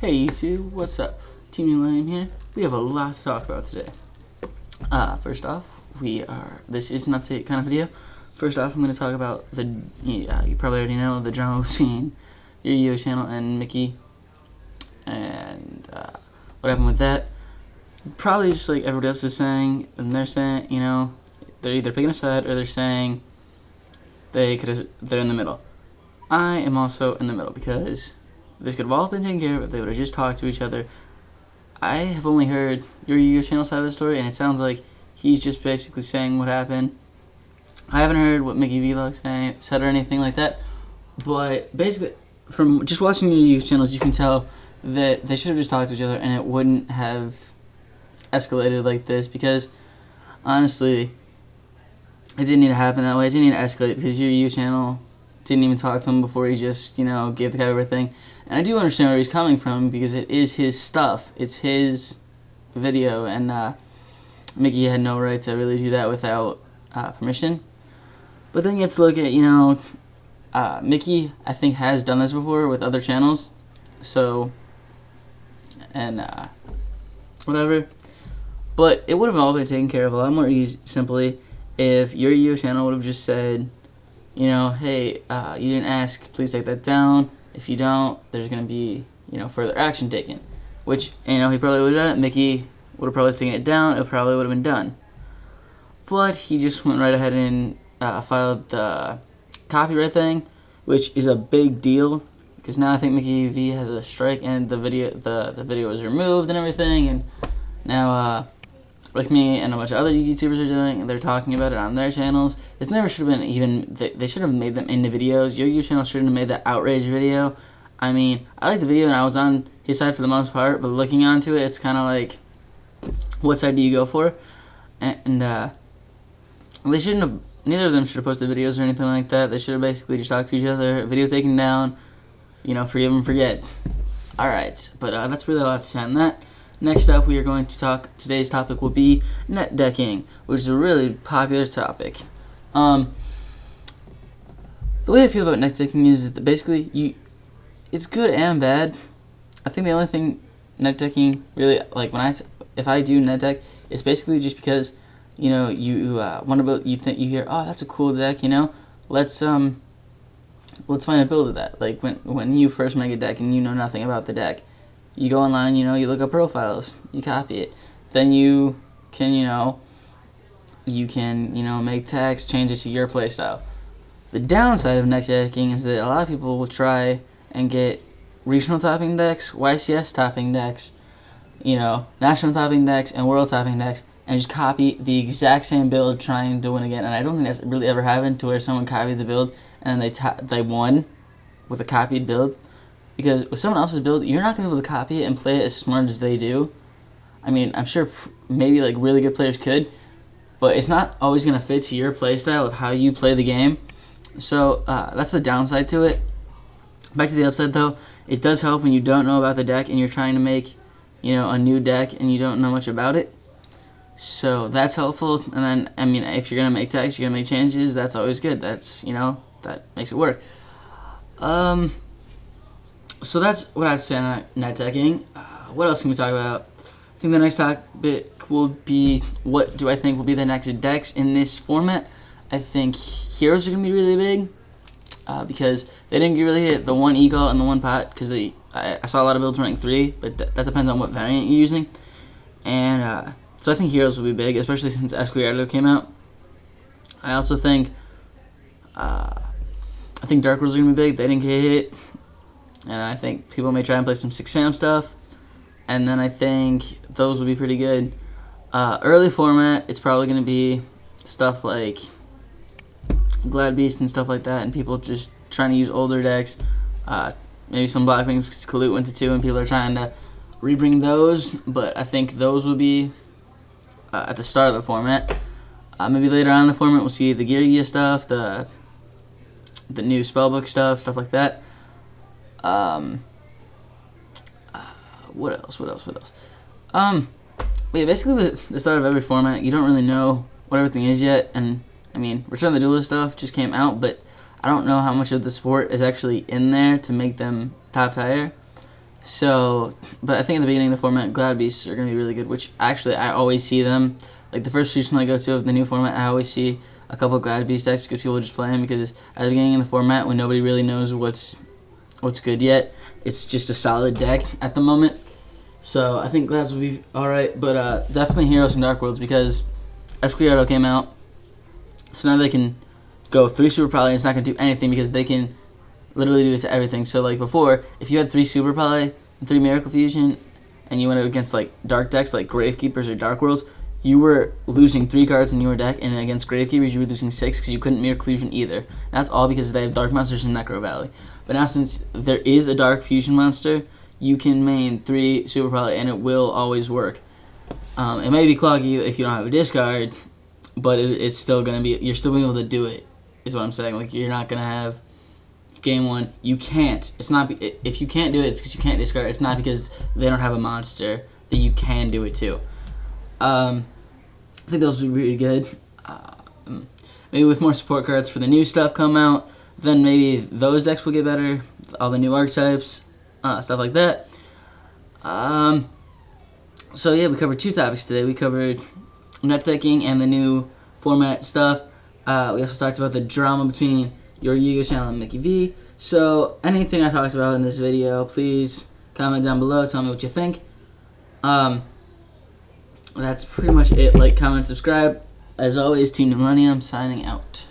Hey YouTube, what's up? Team Millennium here. We have a lot to talk about today. First off, this is an update kind of video. First off, I'm going to talk about you probably already know, the drama between your Yu-Gi-Oh channel and Mickey, and what happened with that. Probably just like everybody else is saying, and they're saying, they're either picking a side or they're saying they're in the middle. I am also in the middle because this could have all been taken care of if they would have just talked to each other. I have only heard your Yu-Gi-Oh channel side of the story, and it sounds like he's just basically saying what happened. I haven't heard what mikkivlog said or anything like that, but basically, from just watching your Yu-Gi-Oh channels, you can tell that they should have just talked to each other, and it wouldn't have escalated like this, because honestly, it didn't need to happen that way. It didn't need to escalate because your Yu-Gi-Oh channel didn't even talk to him before he just, gave the guy everything. And I do understand where he's coming from because it is his stuff. It's his video, and Mickey had no right to really do that without permission. But then you have to look at, Mickey, I think, has done this before with other channels. So, and whatever. But it would have all been taken care of a lot more simply if your Yu-Gi-Oh channel would have just said, hey, you didn't ask, please take that down. If you don't, there's going to be, further action taken. Which, he probably would have done it. Mickey would have probably taken it down. It probably would have been done. But he just went right ahead and filed the copyright thing, which is a big deal. Because now I think Mickey V has a strike, and the video was removed and everything. And now, like me and a bunch of other YouTubers are doing, they're talking about it on their channels. It never should have been even, they should have made them into videos. Your YouTube channel shouldn't have made that outrage video. I mean, I like the video and I was on his side for the most part, but looking onto it, it's kind of like, what side do you go for? And they shouldn't have, neither of them should have posted videos or anything like that. They should have basically just talked to each other, video taken down, forgive and forget. Alright, but that's really all I have to say on that. Next up, we are going to talk, today's topic will be net decking, which is a really popular topic. The way I feel about net decking is that basically, it's good and bad. I think the only thing net decking really, like if I do net deck, it's basically just because, you want to build, you hear, oh, that's a cool deck, let's find a build of that. Like when you first make a deck and you know nothing about the deck. You go online, you look up profiles, you copy it. Then you can, make text, change it to your playstyle. The downside of net decking is that a lot of people will try and get regional topping decks, YCS topping decks, national topping decks, and world topping decks, and just copy the exact same build trying to win again. And I don't think that's really ever happened to where someone copied the build and then they won with a copied build. Because with someone else's build, you're not going to be able to copy it and play it as smart as they do. I mean, I'm sure maybe like really good players could, but it's not always going to fit to your playstyle of how you play the game. So that's the downside to it. Back to the upside though, it does help when you don't know about the deck and you're trying to make, a new deck and you don't know much about it. So that's helpful. And then, I mean, if you're going to make text, you're going to make changes, that's always good. That's, that makes it work. So that's what I'd say on net decking. What else can we talk about? I think the next topic will be, what do I think will be the next decks in this format? I think heroes are going to be really big because they didn't really hit the one eagle and the one pot, because I saw a lot of builds running 3, but that depends on what variant you're using. And so I think heroes will be big, especially since Esquerdo came out. I also think Dark Worlds are going to be big. They didn't get hit. And I think people may try and play some 6-Sam stuff. And then I think those will be pretty good. Early format, it's probably going to be stuff like Glad Beast and stuff like that. And people just trying to use older decks. Maybe some Black Wings, Kalut went to 2, and people are trying to rebring those. But I think those will be at the start of the format. Maybe later on in the format, we'll see the Gear stuff, the new spellbook stuff like that. What else? Yeah, basically with the start of every format, you don't really know what everything is yet, and, I mean, Return of the Duelist stuff just came out, but I don't know how much of the sport is actually in there to make them top tier. So, but I think in the beginning of the format, Glad Beasts are going to be really good, which actually I always see them. Like the first regional I go to of the new format, I always see a couple of Glad Beast decks because people are just playing, because at the beginning of the format, when nobody really knows what's good yet, it's just a solid deck at the moment. So I think Glads will be alright, but definitely Heroes and Dark Worlds, because Esquirado came out, so now they can go 3 Super Poly and it's not going to do anything because they can literally do it to everything. So like before, if you had 3 Super Poly and 3 Miracle Fusion and you went against like dark decks like Gravekeepers or Dark Worlds, you were losing 3 cards in your deck, and against Gravekeepers you were losing 6 because you couldn't Miracle Fusion either. And that's all because they have Dark Monsters in Necro Valley. But now since there is a Dark Fusion monster, you can main 3 Super Poly and it will always work. It may be cloggy if you don't have a discard, but it's still going to be, you're still being able to do it, is what I'm saying. Like, you're not going to have game 1. You can't. It's not, if you can't do it, it's because you can't discard. It's not because they don't have a monster that you can do it too. I think those would be really good. Maybe with more support cards for the new stuff come out, then maybe those decks will get better. All the new archetypes, stuff like that. So yeah, we covered 2 topics today. We covered net decking and the new format stuff. We also talked about the drama between your Yu-Gi-Oh channel and Mickey V. So anything I talked about in this video, please comment down below. Tell me what you think. That's pretty much it. Like, comment, subscribe. As always, Team Millennium signing out.